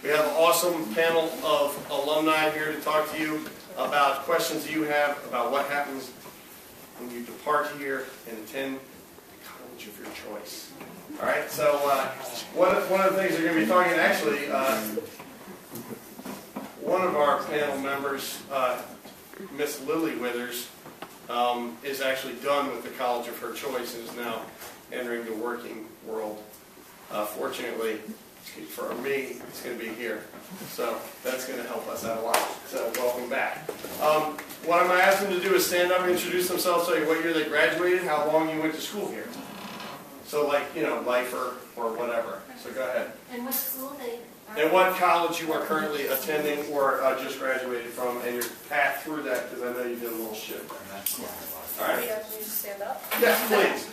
We have an awesome panel of alumni here to talk to you about questions you have about what happens when you depart here and attend the college of your choice. All right, so one of the things they're going to be talking, actually, one of our panel members, Miss Lily Withers, is actually done with the college of her choice and is now entering the working world. Fortunately, for me, it's going to be here. So that's going to help us out a lot. So welcome back. What I'm going to ask them to do is stand up and introduce themselves, tell you what year they graduated, how long you went to school here. So like, you know, lifer or whatever. So go ahead. And what school they are. And what college you are currently attending or just graduated from, and your path through that, because I know you did a little shift. All right. We have to stand up. Yes, please.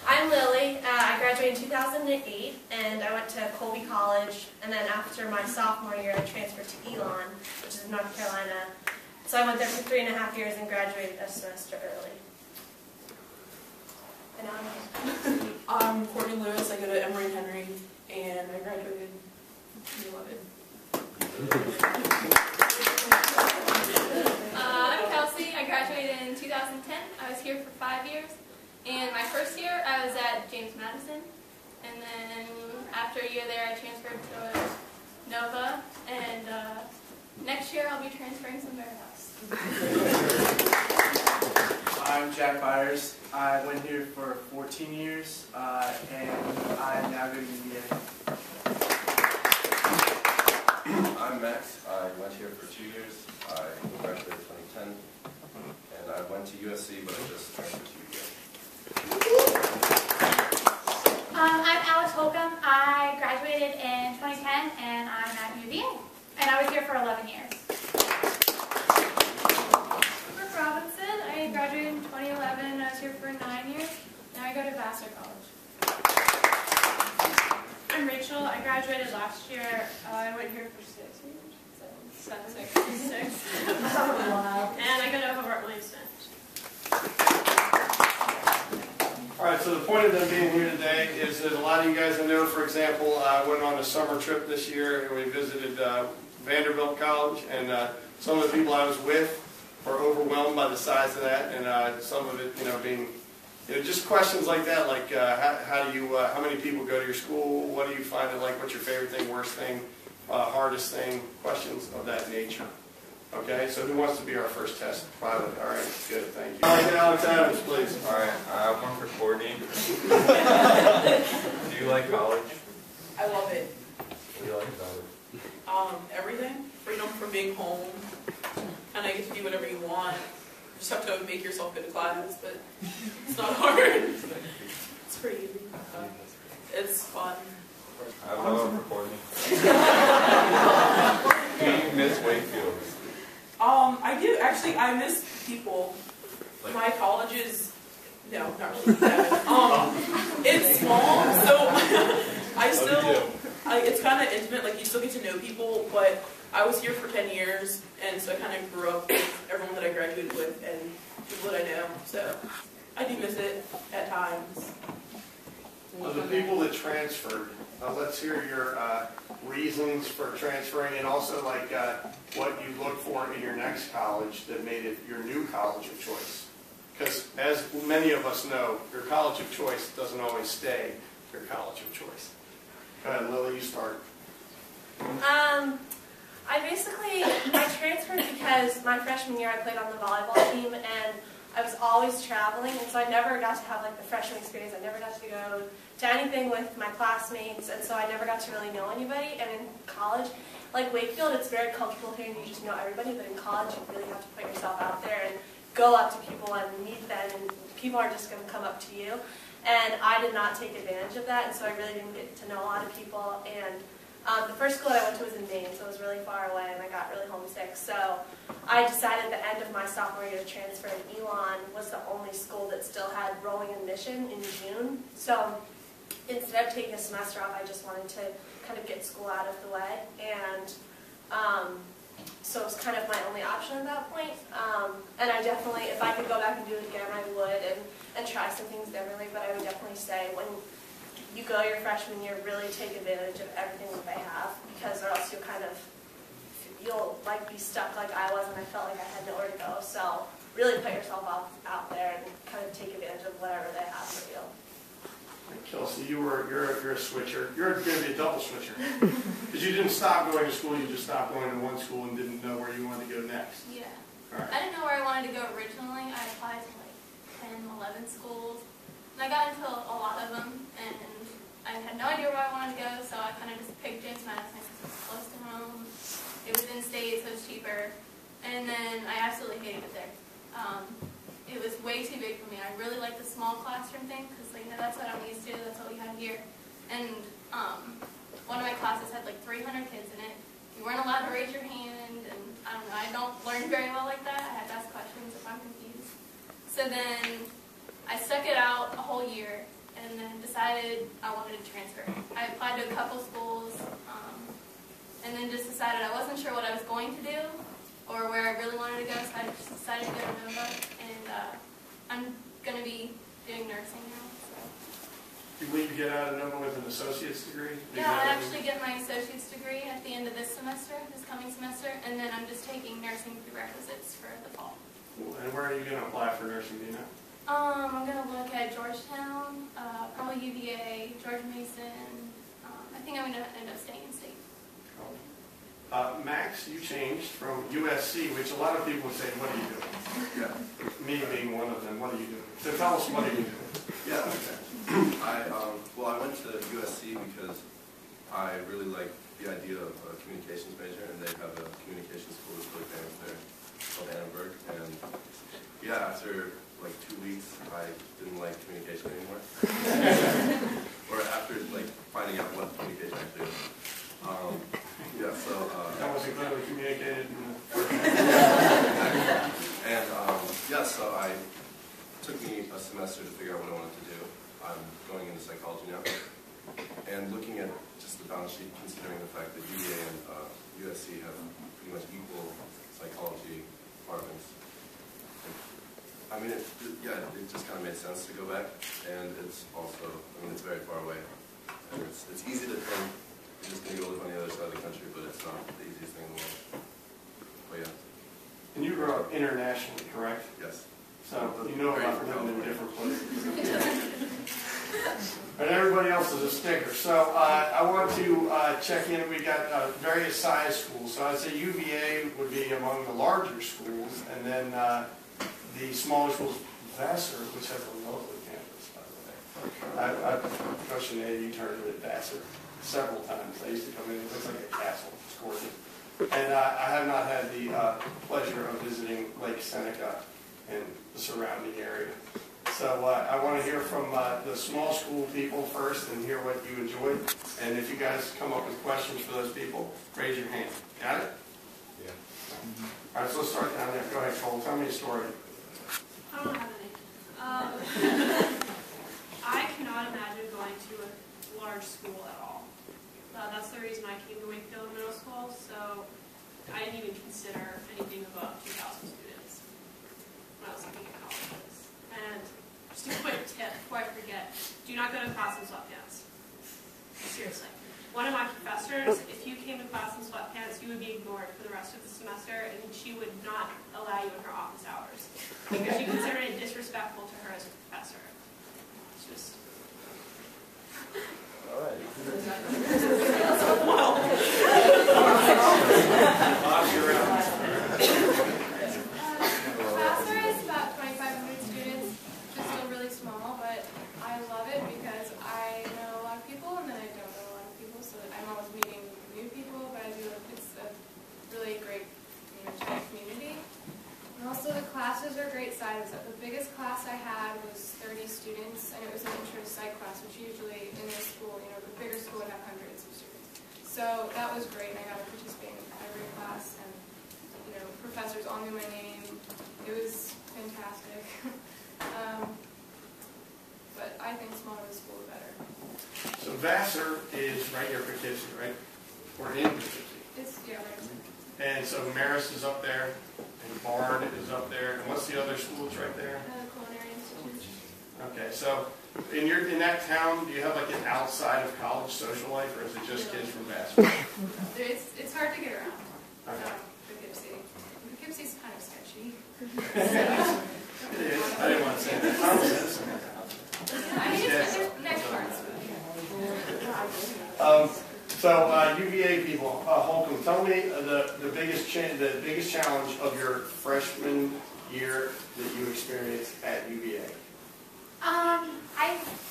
I'm Lily. I graduated in 2008, and I went to Colby College. And then after my sophomore year, I transferred to Elon, which is in North Carolina. So I went there for 3.5 years and graduated a semester early. And I'm Courtney Lewis. I go to Emory Henry, and I graduated in 2011. I'm Kelsey. I graduated in 2010. I was here for 5 years. And my first year, I was at James Madison. And then after a year there, I transferred to Nova. And next year, I'll be transferring somewhere else. I'm Jack Byers. I went here for 14 years, and I now go to UVA. I'm Max. I went here for 2 years. I graduated in 2010, and I went to USC, but I just transferred to UVA. I'm Alex Holcomb. I graduated in 2010, and I'm at UVA. And I was here for 11 years. Brooke Robinson. I graduated in 2011. I was here for 9 years. Now I go to Vassar College. I'm Rachel. I graduated last year. I went here for 6 years. Six. wow. And I go to Hobart Williamson. All right, so the point of them being here today is that a lot of you guys I know, for example, went on a summer trip this year and we visited Vanderbilt College, and some of the people I was with were overwhelmed by the size of that, and some of it, you know, being, you know, just questions like that, like how many people go to your school, what do you find it like, what's your favorite thing, worst thing, hardest thing, questions of that nature. Okay, so who wants to be our first test pilot? All right, good, thank you. All right, Alex Adams, please. All right, I have one for Courtney. Do you like college? I love it. What do you like about it? Everything. Freedom from being home. And I get to do whatever you want. You just have to make yourself go to class, but it's not hard. It's pretty easy. It's fun. I have one for Courtney. Do you miss Wakefield? I do. Actually, I miss people. My college is, no, not really that. It's small, so I still, it's kind of intimate, like you still get to know people, but I was here for 10 years, and so I kind of grew up with everyone that I graduated with and people that I know, so I do miss it at times. So the people that transferred, let's hear your reasons for transferring, and also like what you look for in your next college that made it your new college of choice. Because as many of us know, your college of choice doesn't always stay your college of choice. Go ahead, Lily, you start. I transferred because my freshman year I played on the volleyball team, and I was always traveling, and so I never got to have like the freshman experience. I never got to go to anything with my classmates, and so I never got to really know anybody. And in college, like Wakefield, it's very comfortable here and you just know everybody, but in college you really have to put yourself out there and go up to people and meet them, and people aren't just going to come up to you. And I did not take advantage of that, and so I really didn't get to know a lot of people. And the first school I went to was in Maine, so it was really far away, and I got really homesick. So I decided at the end of my sophomore year to transfer, and Elon was the only school that still had rowing admission in June. So instead of taking a semester off, I just wanted to kind of get school out of the way. And so it was kind of my only option at that point. And I definitely, if I could go back and do it again, I would, and try some things differently. But I would definitely say when you go your freshman year, really take advantage of everything that they have, because or else you'll kind of like be stuck like I was, and I felt like I had nowhere to go. So really put yourself out there and kind of take advantage of whatever they have for you. Kelsey, you're a switcher. You're going to be a double switcher because you didn't stop going to school. You just stopped going to one school and didn't know where you wanted to go next. Yeah. All right. I didn't know where I wanted to go originally. I applied to like 10, 11 schools, and I got into a lot of them, and I had no idea where I wanted to go, so I kind of just picked James Madison because it was close to home. It was in state, so it was cheaper, and then I absolutely hated it there. It was way too big for me. I really liked the small classroom thing because that's what I'm used to. That's what we had here. And one of my classes had like 300 kids in it. You weren't allowed to raise your hand, and I don't know. I don't learn very well like that. I had to ask questions if I'm confused. So then I stuck it out a whole year and then decided I wanted to transfer. I applied to a couple schools and then just decided I wasn't sure what I was going to do or where I really wanted to go, so I just decided to go to Nova, and I'm going to be doing nursing now. So. Will you get out of Nova with an associate's degree? Yeah, I actually get my associate's degree at the end of this coming semester, and then I'm just taking nursing prerequisites for the fall. Cool. And where are you going to apply for nursing, do you know? I'm going to look at Georgetown, probably UVA, George Mason. I think I'm going to end up staying in state. Max, you changed from USC, which a lot of people would say, what are you doing? Yeah. Me being one of them, what are you doing? So tell us, what are you doing? Yeah, okay. Well, I went to USC because I really like the idea of a communications major, and they have a communications school that's really famous there called Annenberg. And yeah, after like 2 weeks, I didn't like communication anymore. Or after like finding out what communication actually is. Yeah, so That wasn't clearly communicated. And yeah, so it took me a semester to figure out what I wanted to do. I'm going into psychology now, and looking at just the balance sheet, considering the fact that UVA and USC have pretty much equal psychology departments. I mean, it just kind of made sense to go back, and it's also, it's very far away, and it's easy to think you're just going to go live on the other side of the country, but it's not the easiest thing in the world. But yeah. And you grew up internationally, correct? Yes. So you know about living in different places. And everybody else is a sticker. So I want to check in. We got various size schools. So I'd say UVA would be among the larger schools, and then the smaller schools, Vassar, which has a lovely campus, by the way. I've questioned you turned it at Vassar several times. I used to come in. It looks like a castle. It's gorgeous. And I have not had the pleasure of visiting Lake Seneca and the surrounding area. So I want to hear from the small school people first and hear what you enjoyed. And if you guys come up with questions for those people, raise your hand. Got it? Yeah. All right, so let's start down there. Go ahead, Cole. Tell me a story. I don't have any. I cannot imagine going to a large school at all. That's the reason I came to Wakefield Middle School, so I didn't even consider anything above 2,000 students when I was looking at colleges. And just a quick tip before I forget, do not go to class in sweatpants. Seriously. One of my professors, if you came to class in sweatpants, you would be ignored for the rest of the semester, and she would not allow you in her office hours because she considered it disrespectful to her as a professor. It's just... All right. Vassar is about 2,500 students, which is still really small, but I love it because I know a lot of people and then I don't know a lot of people, so I'm always meeting new people, but I do it's a really great tight community. And also the classes are great sizes. The biggest class I had was 30 students, and it was an intro to psych class, which usually in this school, the bigger school would have hundreds of students. So that was great, and I got to participate in every class, and professors all knew my name. It was fantastic. But I think smaller schools are better. So Vassar is right here for Poughkeepsie, right? Or in Poughkeepsie. It's, yeah, right. And so Marist is up there, and Bard is up there, and what's the other schools right there? The Culinary Institute. Okay, so in that town, do you have like an outside of college social life, or is it just kids from Vassar? It's hard to get around. Okay. The people. Holcomb, tell me the biggest challenge of your freshman year that you experienced at UVA.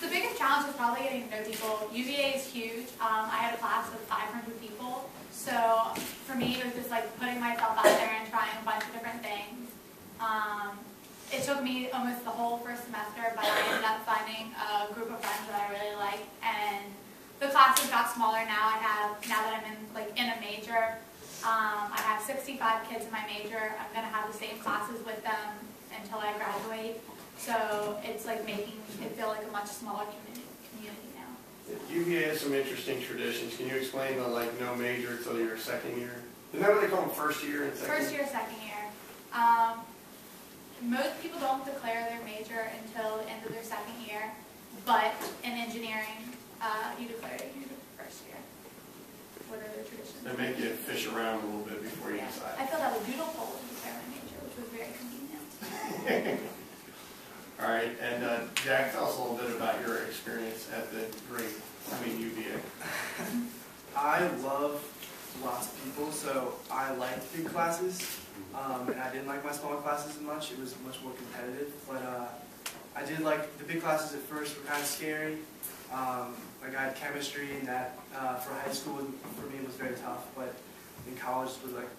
The biggest challenge was probably getting to know people. UVA is huge. I had a class of 500 people, so for me it was just like putting myself out there and trying a bunch of different things. It took me almost the whole first semester, but I ended up finding a group of friends that I really liked, and the classes got smaller now. Now that I'm in a major, I have 65 kids in my major. I'm going to have the same classes with them until I graduate. So it's like making it feel like a much smaller community now. UVA has some interesting traditions. Can you explain the no major until your second year? Isn't that what they call them, first year and second? First year, second year. Most people don't declare their major until the end of their second year, but in engineering, you declare it your first year. What are the traditions? They make you fish around a little bit before you decide. I filled out a doodle poll to declare my major, which was very convenient. All right, and Jack, tell us a little bit about your experience at the UVA. I love lots of people, so I like big classes, and I didn't like my smaller classes as much. It was much more competitive, but I did like the big classes at first were kind of scary. Like I had chemistry, and that for high school for me was very tough, but in college was like,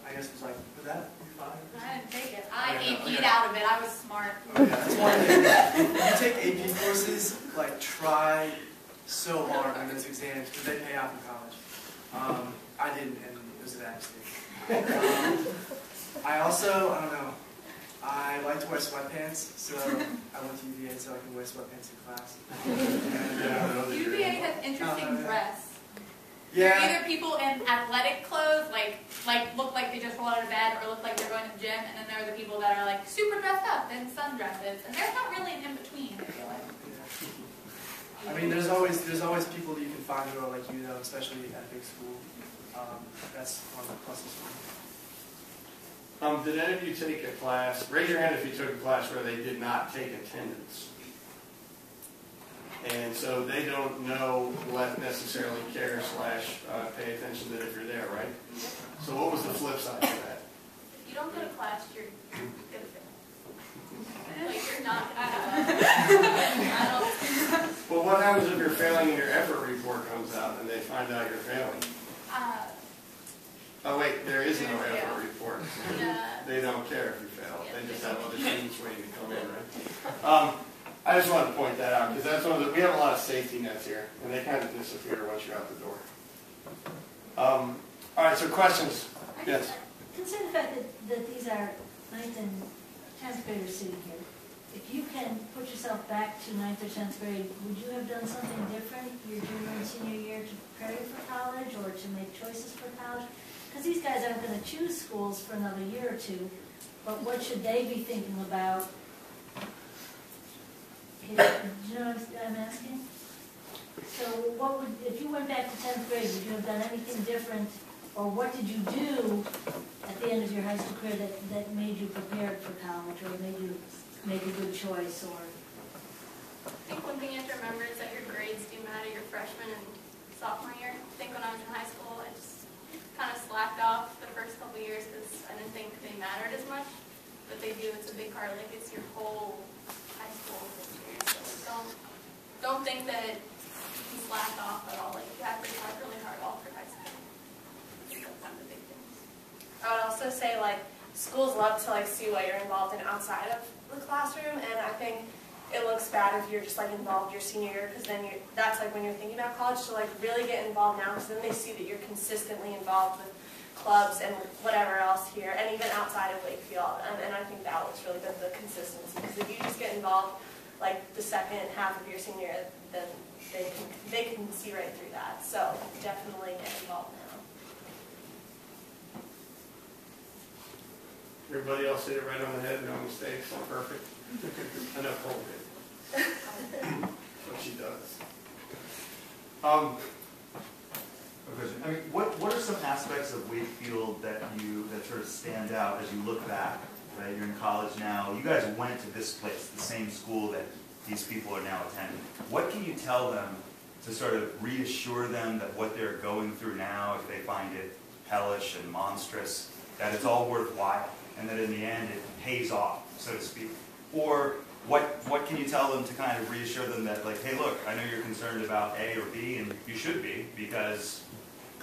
I guess it was like, was that? I didn't take it. I AP'd out of it. I was smart. Oh, yeah, that's one thing. If you take AP courses, try so hard on those exams because they pay off in college. I didn't, and it was a bad mistake. I also, I don't know, I like to wear sweatpants, so I went to UVA so I can wear sweatpants in class. UVA has interesting dress. Yeah. They're either people in athletic clothes, like look like they just rolled out of bed, or look like they're going to the gym, and then there are the people that are super dressed up in sundresses, and there's not really an in between. I feel like. Yeah. I mean, there's always people that you can find who are like you, though, especially at a big school. That's one of the pluses for me. Did any of you take a class? Raise your hand if you took a class where they did not take attendance. And so they don't necessarily care / pay attention to it if you're there, right? So what was the flip side of that? If you don't go to class, you're gonna fail. You're not Well, what happens if you're failing and your effort report comes out and they find out you're failing? Oh wait, there is no effort report. They don't care if you fail. They just have other students waiting to come in, right? I just wanted to point that out because that's we have a lot of safety nets here, and they kind of disappear once you're out the door. All right, so questions? Yes. Consider the fact that these are 9th and 10th graders sitting here. If you can put yourself back to 9th or 10th grade, would you have done something different your junior and senior year to prepare you for college or to make choices for college? Because these guys aren't going to choose schools for another year or two, but what should they be thinking about? Do you know what I'm asking? So if you went back to 10th grade, would you have done anything different? Or what did you do at the end of your high school career that made you prepared for college or made you make a good choice? Or I think one thing you have to remember is that your grades do matter your freshman and sophomore year. I think when I was in high school, I just kind of slacked off the first couple years because I didn't think they mattered as much. But they do. It's a big part. It's your whole high school experience. So don't think that you can slack off at all. You have to work really hard all through high school. That's kind of the big things. I would also say schools love to see what you're involved in outside of the classroom, and I think it looks bad if you're just involved your senior year because then that's when you're thinking about college. So really get involved now because then they see that you're consistently involved with clubs and whatever else here, and even outside of Wakefield. And I think that was really the consistency. Because if you just get involved the second half of your senior year, then they can see right through that. So definitely get involved now. Everybody else hit it right on the head, no mistakes, perfect. Enough Cole did. What she does. I mean, what are some aspects of Wakefield that sort of stand out as you look back? Right, you're in college now. You guys went to this place, the same school that these people are now attending. What can you tell them to sort of reassure them that what they're going through now, if they find it hellish and monstrous, that it's all worthwhile, and that in the end it pays off, so to speak? Or what can you tell them to kind of reassure them that, like, hey, look, I know you're concerned about A or B, and you should be, because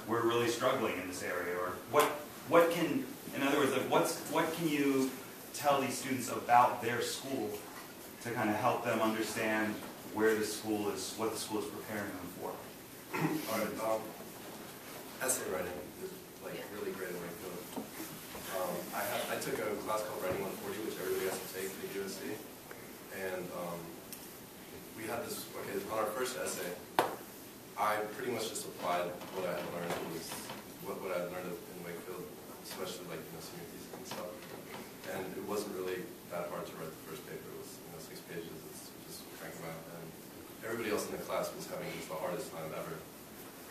we're really struggling in this area? Or what can, in other words, like, what can you tell these students about their school to kind of help them understand where the school is, what the school is preparing them for? All right, essay writing is like really great in Wakefield. I took a class called Writing 140, which everybody has to take at USC. And we had this, okay, on our first essay, I pretty much just applied what I had learned. It was what I had learned in Wakefield, especially like, senior thesis and stuff. And it wasn't really that hard to write the first paper. It was 6 pages. It's just crank them out. And everybody else in the class was having just the hardest time ever.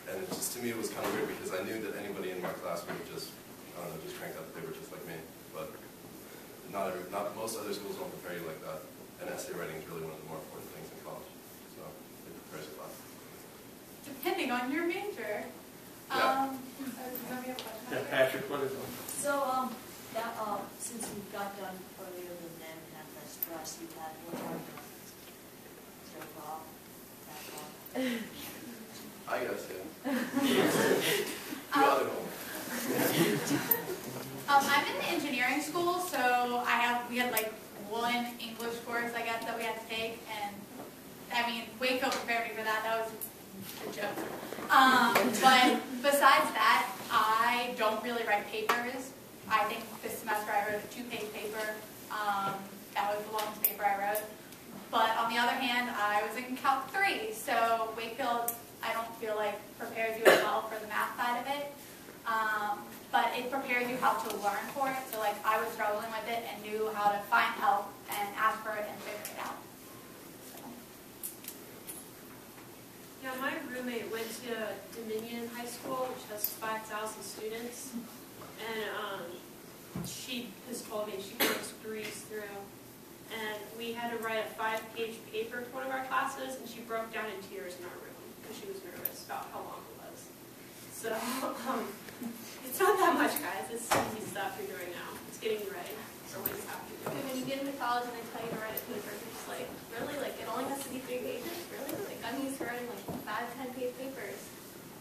And it just, to me, it was kind of weird because I knew that anybody in my class would have just, I don't know, just cranked out the paper just like me. But not most other schools don't prepare you like that. And essay writing is really one of the more important things in college. So it prepares you a lot. Depending on your major. Yeah. Yeah, Patrick, what is it? So, since we got done earlier than them and had less stress, you had more arguments. So, that's all. I guess, yeah. I'm in the engineering school, so we had like one English course, I guess, that we had to take, and I mean, Wakefield prepared me for that. That was a joke. But besides that, I don't really write papers. I think this semester I wrote a 2-page paper. That was the longest paper I wrote. But on the other hand, I was in Calc 3, so Wakefield, I don't feel like prepares you as well for the math side of it. But it prepares you how to learn for it. So like I was struggling with it and knew how to find help and ask for it and figure it out. So. Yeah, my roommate went to Dominion High School, which has 5,000 students, and she has told me she goes breeze through. And we had to write a 5-page paper for one of our classes, and she broke down in tears in our room because she was nervous about how long it was. So it's not that much, guys. It's easy stuff you're doing now. It's getting you ready for what you have to do. When you get into college and they tell you to write a paper, you're just like, really? Like, it only has to be 3 pages? Really? Like, I'm used to writing like 5, 10-page papers.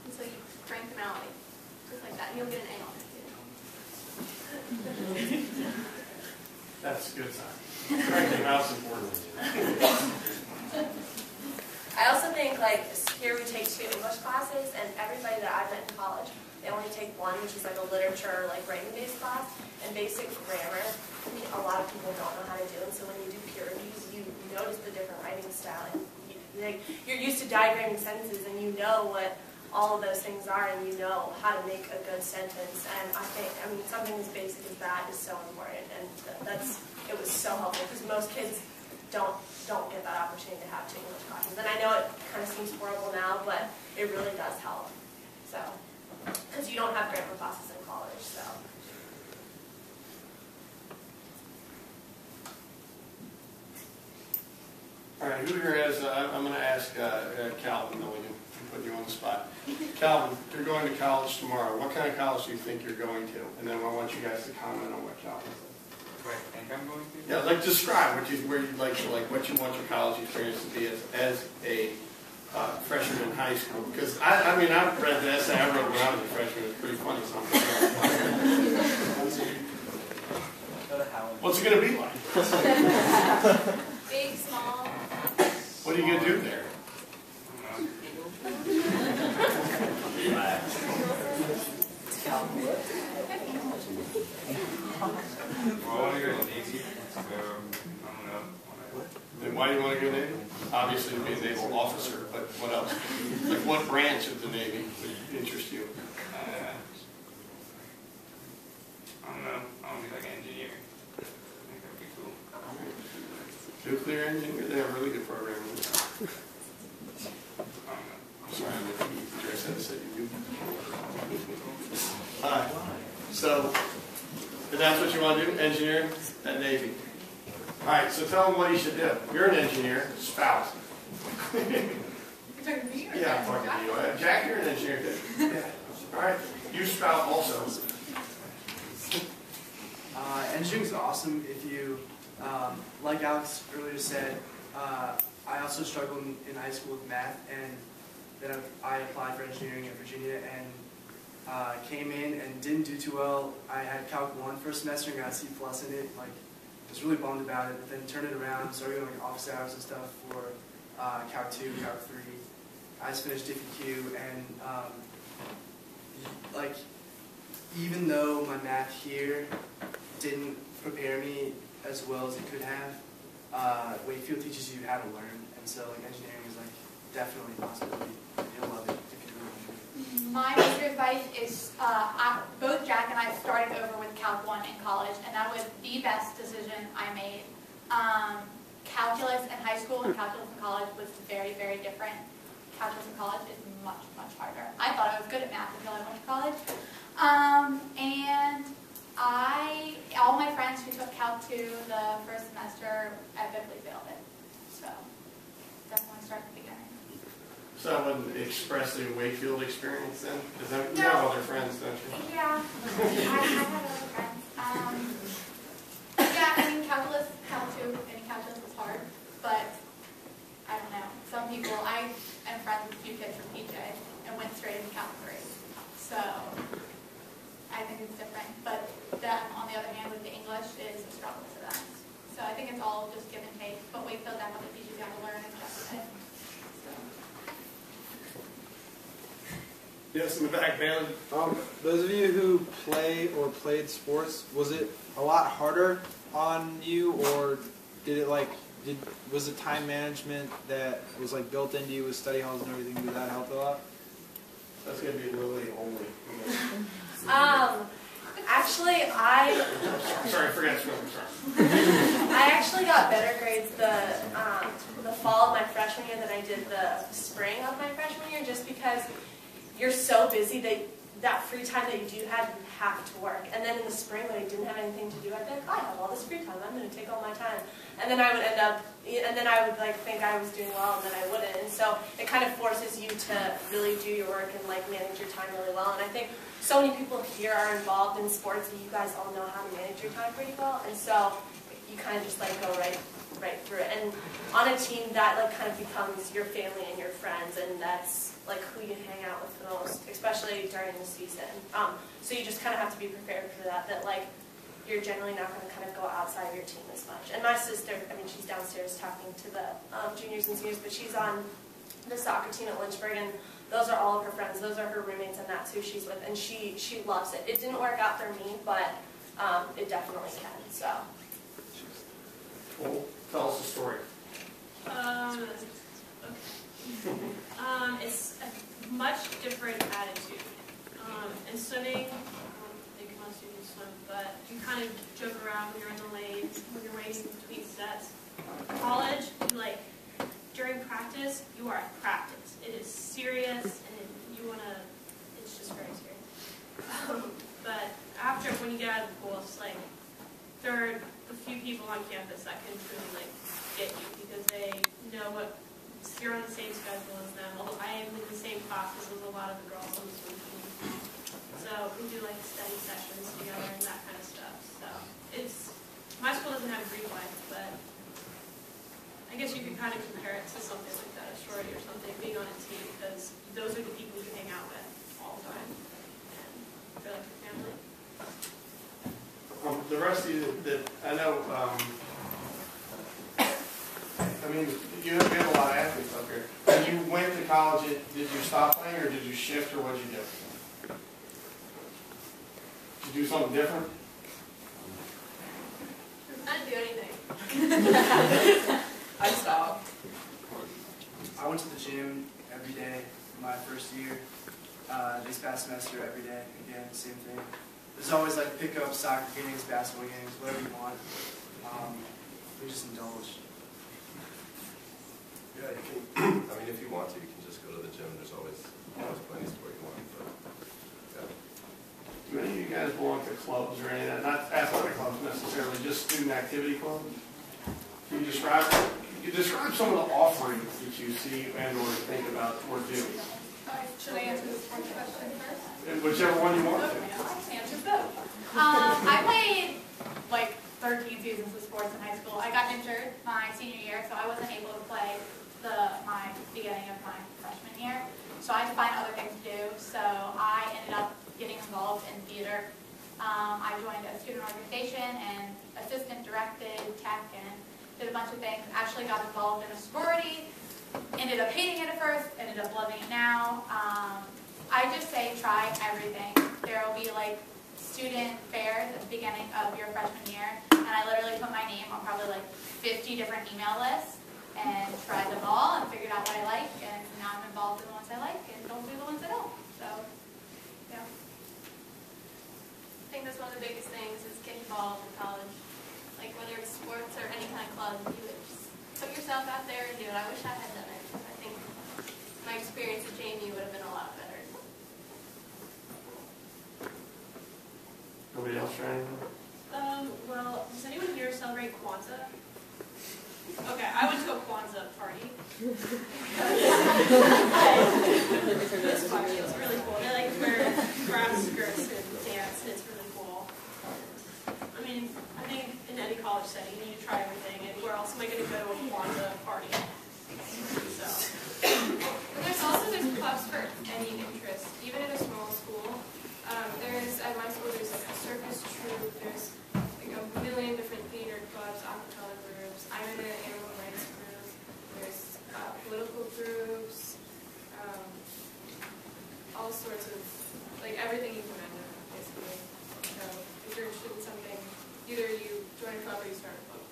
And so you crank them out like, just like that, and you'll get an A on it, too. That's a good sign. Cranking out's important. I also think, like, here we take 2 English classes, and everybody that I met in college, they only take 1, which is like a literature, like writing-based class, and basic grammar. I mean, a lot of people don't know how to do, and so when you do peer reviews, you notice the different writing style. And you're used to diagramming sentences, and you know what all of those things are, and you know how to make a good sentence. And I think, I mean, something as basic as that is so important, and it was so helpful, because most kids don't get that opportunity to have 2 English classes. And I know it kind of seems horrible now, but it really does help. So, because you don't have grammar classes in college, so. All right, who here has, I'm going to ask Calvin, then we can put you on the spot. Calvin, you're going to college tomorrow. What kind of college do you think you're going to? And then I want you guys to comment on what Calvin said. Where I think I'm going to? Yeah, like describe where you'd like to, like what you want your college experience to be as a freshman in high school. Because I mean, I've read the essay I wrote when I was a freshman. It's pretty funny sometimes. What's it going to be like? Big, small. What are you going to do there? Well, I want to go to the Navy, so I don't know. Then why do you want to go Navy? Obviously to be a naval officer, but what else? Like what branch of the Navy would interest you? I don't know. I want to be like an engineer. I think that would be cool. Nuclear engineer? They have really good programs. I don't know. I'm sorry, I'm looking at you. Dress that said you do. Alright, so if that's what you want to do, engineering at Navy. Alright, so tell him what he should do. You're an engineer, spouse. You're talking to me? Or Yeah, I'm talking to you. Jack, you're an engineer too. Yeah. All right. You spout also. Engineering is awesome if you, like Alex earlier said, I also struggled in high school with math, and then I applied for engineering at Virginia and came in and didn't do too well. I had Calc 1 for a semester and got a C+ in it. Like, I was really bummed about it, but then turned it around, started going office hours and stuff for Calc 2, Calc 3. I just finished DiffyQ, and like, even though my math here didn't prepare me as well as it could have, Wakefield teaches you how to learn, and so like engineering is like definitely a possibility. You'll love it if you do it. My piece of advice is both Jack and I started over with Calc 1 in college, and that was the best decision I made. Calculus in high school and calculus in college was very, very different. Calculus in college is much, much harder. I thought I was good at math until I went to college. And all my friends who took Calc 2 the first semester eventually failed it. So definitely start at the beginning. So that wasn't expressly a Wakefield experience then? Because you No. have other friends, don't you? Yeah, I have other friends. Yeah, I mean, calculus, Calc 2, any calculus is hard, but I don't know. Some people, I am friends with a few kids from PJ and went straight into Calc 3. So I think it's different, but that, on the other hand, with the English is a struggle for them. So I think it's all just give and take, but Wakefield definitely teaches you how to learn and just it. Yes, in the back, Bailey. Those of you who play or played sports, was it a lot harder on you, or did it was it time management that was like built into you with study halls and everything? Did that help a lot? That's going to be Lily only. Actually, Sorry, I forgot to sorry. I actually got better grades the fall of my freshman year than I did the spring of my freshman year, just because you're so busy that free time that you do have, you have to work. And then in the spring when I didn't have anything to do, I'd be like, I have all this free time, I'm going to take all my time. And then I would end up, and then I would like think I was doing well, and then I wouldn't. And so it kind of forces you to really do your work and like manage your time really well. And I think so many people here are involved in sports, and you guys all know how to manage your time pretty well. And so you kind of just like go right through it. And on a team, that like kind of becomes your family and your friends, and that's like who you hang out with the most, especially during the season. So you just kind of have to be prepared for that like you're generally not going to kind of go outside of your team as much. And my sister, I mean, she's downstairs talking to the juniors and seniors, but she's on the soccer team at Lynchburg, and those are all of her friends. Those are her roommates, and that's who she's with, and she loves it. It didn't work out for me, but it definitely can. So. Well, tell us the story. It's a much different attitude. In swimming, I don't think most of you swim, but you kind of joke around when you're in the lane, when you're waiting between sets. College, during practice, you are at practice. It is serious, and it's just very serious. But after, when you get out of the pool, it's like, there are a few people on campus that can truly get you, because they know you're on the same schedule as them. Although I am in the same classes as a lot of the girls on the swim team. So we do study sessions together and that kind of stuff. So my school doesn't have a Greek life, but I guess you could kind of compare it to something like that, a sorority or something, being on a team, because those are the people you hang out with all the time. And they're like your family. The rest of you that I know, I mean, we have a lot of athletes up here. When you went to college, did you stop playing, or did you shift, or what did you do? Did you do something different? I didn't do anything. I stopped. I went to the gym every day my first year. This past semester, every day. Again, same thing. There's always pick-up soccer games, basketball games, whatever you want. We just indulge. Yeah, you can. I mean, if you want to, you can just go to the gym. There's always plenty of sport you want. But yeah. Do any of you guys belong to clubs or any of that? Not athletic clubs necessarily, just student activity clubs. Can you describe it? you describe some of the offerings that you see and or think about or do. Should I answer the sports question first? Whichever one you want to. Okay, answer both. I played like 13 seasons of sports in high school. I got injured my senior year, so I wasn't able to play my beginning of my freshman year. So I had to find other things to do. So I ended up getting involved in theater. I joined a student organization and assistant directed tech and did a bunch of things. Actually got involved in a sorority. Ended up hating it at first, ended up loving it now. I just say try everything. There will be like student fairs at the beginning of your freshman year, and I literally put my name on probably like 50 different email lists and tried them all and figured out what I like, and now I'm involved in the ones I like and don't do the ones I don't. So, yeah. I think that's one of the biggest things is get involved in college. Like whether it's sports or any kind of club, you would just put yourself out there and do it. I wish I had done it. I think my experience at Jamie would have been a lot better. Nobody else trying anything? Well, does anyone here celebrate Kwanzaa? Okay, I went to a Kwanzaa party. This party, it's really cool. They like wear grass skirts and dance, and it's really cool. I mean, I think in any college setting, you need to try everything, and where else am I going to go to a Kwanzaa party? So. There's also clubs for any interest, even at a small school. At my school, there's like a circus troupe, there's like a million different theater clubs, acapella groups. I'm in an animal rights group. There's political groups, all sorts of, like everything you can imagine, basically. So if you're interested in something, either you join a club or you start a club.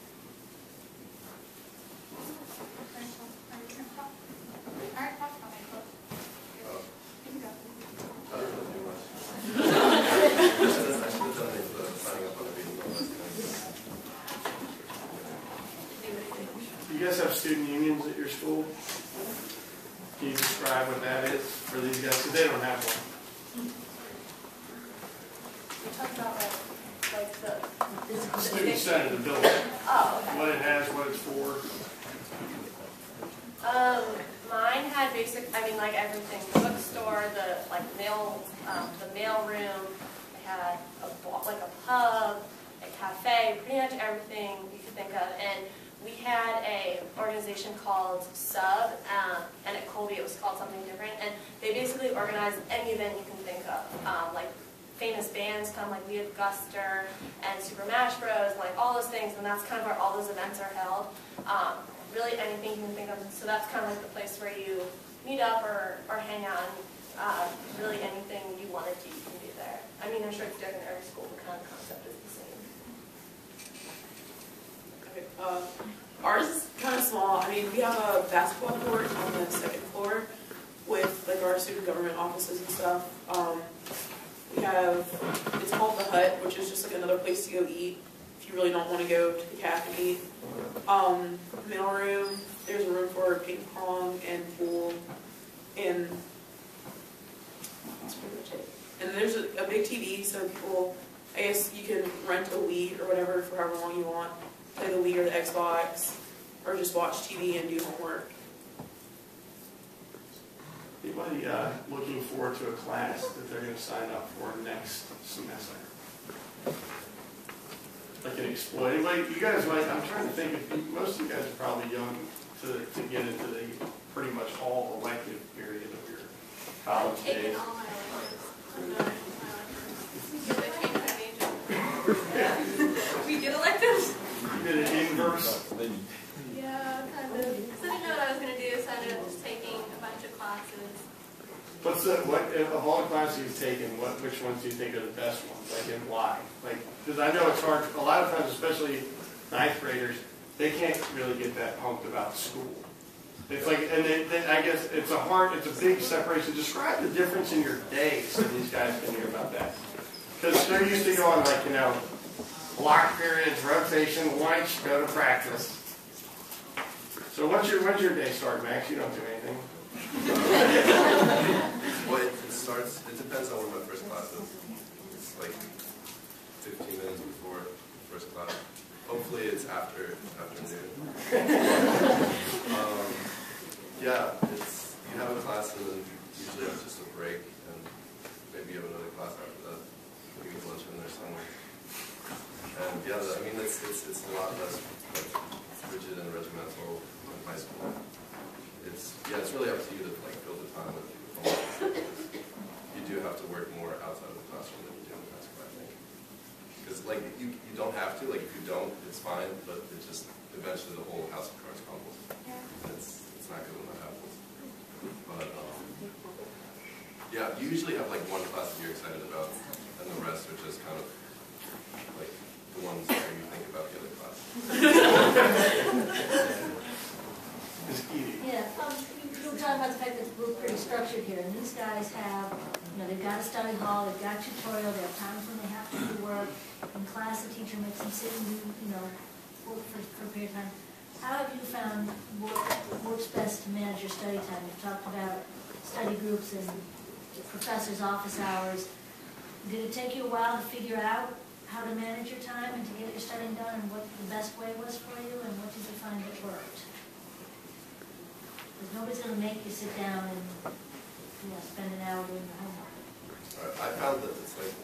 Alright, talk about my club. You can go. Do you guys have student unions at your school? Can you describe what that is for these guys? Because they don't have one. We talked about like the Student center, the building. Oh, okay. What it has, what it's for. Mine had like everything. The bookstore, the mail room. They had a pub, a cafe, pretty much everything you could think of. And we had a organization called Sub, and at Colby it was called something different. And they basically organized any event you can think of, like famous bands come, like we had Guster and Super Mash Bros, and like all those things. And that's kind of where all those events are held. Really anything you can think of. So that's kind of like the place where you meet up or hang out. And, really anything you want to do, you can do there. I mean, I'm sure it's different in every school, but kind of concept is the same. Okay, ours is kind of small. I mean, we have a basketball court on the second floor with like our student government offices and stuff. We have, it's called the Hut, which is just like another place to go eat if you really don't want to go to the cafe and eat. Mail room, there's a room for ping pong and pool, and that's pretty much it. And then there's a big TV, so people, I guess you can rent a Wii or whatever for however long you want, play the Wii or the Xbox, or just watch TV and do homework. Anybody looking forward to a class that they're going to sign up for next semester? Like an exploit. Anybody, you guys like, I'm trying to think, if most of you guys are probably young to get into the pretty much all elective period of your college I've taken days. all my electives. I'm not in my electives. We get electives? You did an inverse. Yeah, kind of. Because I didn't know what I was going to do, so I ended up just taking a bunch of classes. Of all the classes you've taken, which ones do you think are the best ones? Like, and why? Like, because I know it's hard. A lot of times, especially ninth graders, they can't really get that pumped about school. It's like, and then I guess it's a big separation. Describe the difference in your day so these guys can hear about that. Because they're used to going like, block periods, rotation, lunch, go to practice. So when's your day start, Max? You don't do anything. Well, it depends on when my first class is. It's like 15 minutes before first class. Hopefully it's afternoon. Yeah, you have a class and then usually have just a break and maybe you have another class after that. Maybe lunch in there somewhere. And yeah, I mean it's a lot less like rigid and regimental in high school. It's really up to you to like fill the time with homework. You do have to work more outside of the classroom than you do in high school, I think. Because like you don't have to, like if you don't, it's fine, but it just eventually the whole house of cards crumbles. Yeah. And it's not good when that happens. But yeah, you usually have like one class that you're excited about, and the rest are just kind of like the ones that you think about the other class. Yeah, you were talking about the fact that we're pretty structured here, and these guys have, they've got a study hall, they've got tutorial, there are times when they have to do work. In class, the teacher makes them sit and do, work for a period of time. How have you found works best to manage your study time? You've talked about study groups and professors' office hours. Did it take you a while to figure out how to manage your time and to get your studying done, and what the best way was for you, and what did you find that worked? Because nobody's going to make you sit down and spend an hour doing your homework. I found that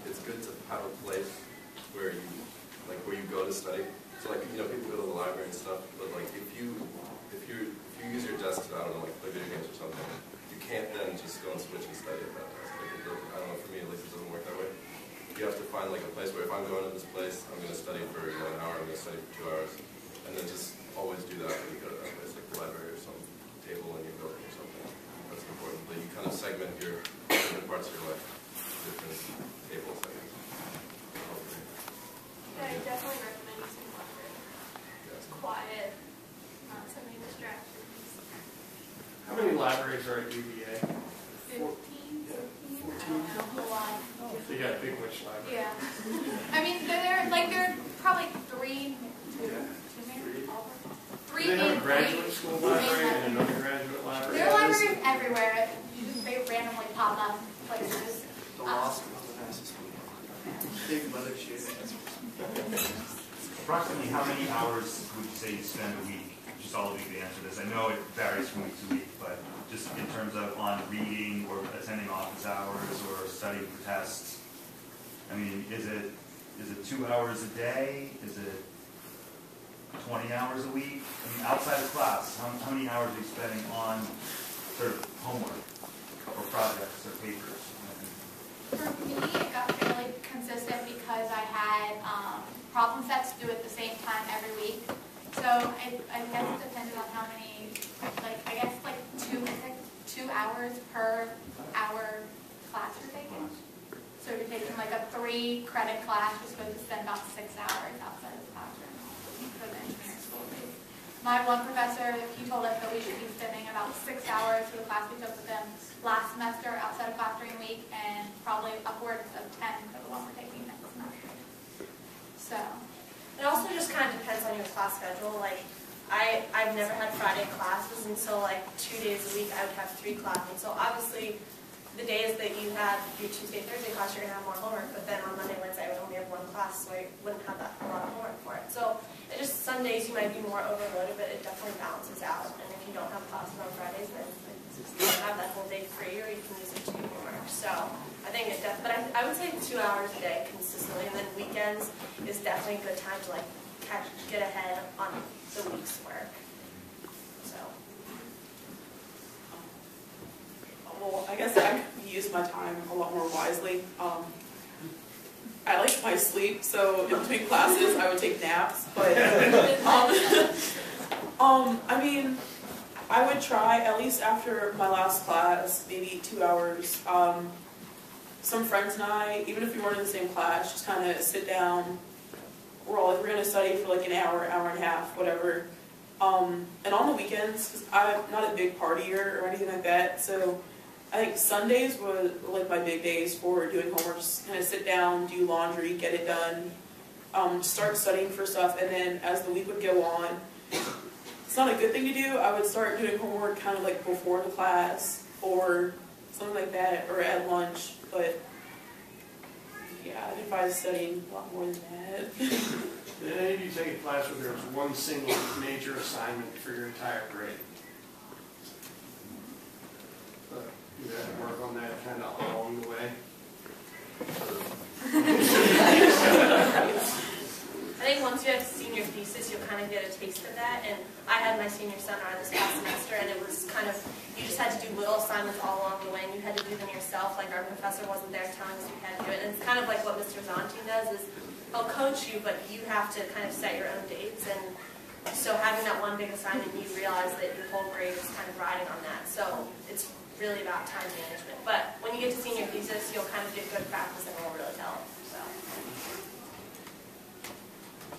it's good to have a place where you go to study. So people go to the library and stuff, but like if you use your desk to, I don't know, like play video games or something, you can't then just go and switch and study at that desk. I don't know, for me at least it doesn't work that way. You have to find like a place where if I'm going to this place, I'm going to study for an hour, I'm going to study for 2 hours, and then just always do that when you go to that place, like the library or some table in your building or something. That's important. But you kind of segment your different parts of your life, different tables, I think. Yeah, I definitely recommend using the library. It's quiet, not so many distractions. How many libraries are at UVA? 15, 14. A lot. So you got a big witch library. Yeah. I mean, they're probably three. Do they have a graduate school library and an undergraduate library? There are libraries everywhere. They randomly pop up places. The law school is the nicest one. Big mothership. Approximately how many hours would you say you spend a week? Just all of you to answer this. I know it varies from week to week, but just in terms of on reading or attending office hours or studying for tests. I mean, is it 2 hours a day? Is it 20 hours a week? I mean, outside of class, how many hours are you spending on sort of homework or projects or papers? For me, it got fairly consistent because I had problem sets to do at the same time every week. So I guess it depended on how many, I guess 2 hours per hour class you're taking. So you're taking like a 3-credit class, you're supposed to spend about 6 hours outside of the classroom for the engineering school. My one professor, he told us that we should be spending about 6 hours for the class we took with them last semester outside of class during the week, and probably upwards of 10 for the one we're taking next semester. So It also just kind of depends on your class schedule. Like, I've never had Friday classes, and so 2 days a week I would have 3 classes. So obviously, the days that you had your Tuesday, Thursday class, you're going to have more homework, but then on Monday, Wednesday, I would only have 1 class, so I wouldn't have a lot of homework for it. So it just, some days you might be more overloaded, but it definitely balances out. And if you don't have classes on Fridays, then you can have that whole day free, or you can use it to do homework. So I think it but I would say 2 hours a day consistently, and then weekends is definitely a good time to get ahead on the week's work. So. Well, I guess I use my time a lot more wisely. I like my sleep, so in between classes I would take naps. But I mean, I would try at least after my last class, maybe 2 hours. Some friends and I, even if we weren't in the same class, just kind of sit down. We're going to study for an hour, hour and a half, whatever. And on the weekends, because I'm not a big partier or anything like that, so I think Sundays were my big days for doing homework. Just kind of sit down, do laundry, get it done, start studying for stuff, and then as the week would go on, it's not a good thing to do. I would start doing homework kind of before the class or something like that, or at lunch. But Yeah, I'd advise studying a lot more than that. Did any of you take a class where there was one single major assignment for your entire grade? You had to work on that kind of along the way. I think once you have senior thesis, you'll kind of get a taste of that. And I had my senior seminar this past semester, and it was kind of, you just had to do little assignments all along the way, and you had to do them yourself. Like our professor wasn't there telling us you had to do it. And it's kind of like what Mr. Zonti does is he'll coach you, but you have to kind of set your own dates. And so having that one big assignment, you realize that your whole grade is kind of riding on that. So it's really about time management. But when you get to senior thesis, you'll kind of get good practice, and it will really help. So.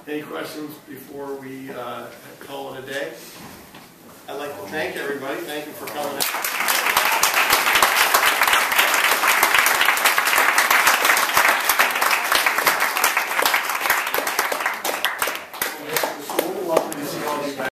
Any questions before we call it a day? I'd like to thank everybody. Thank you for coming out.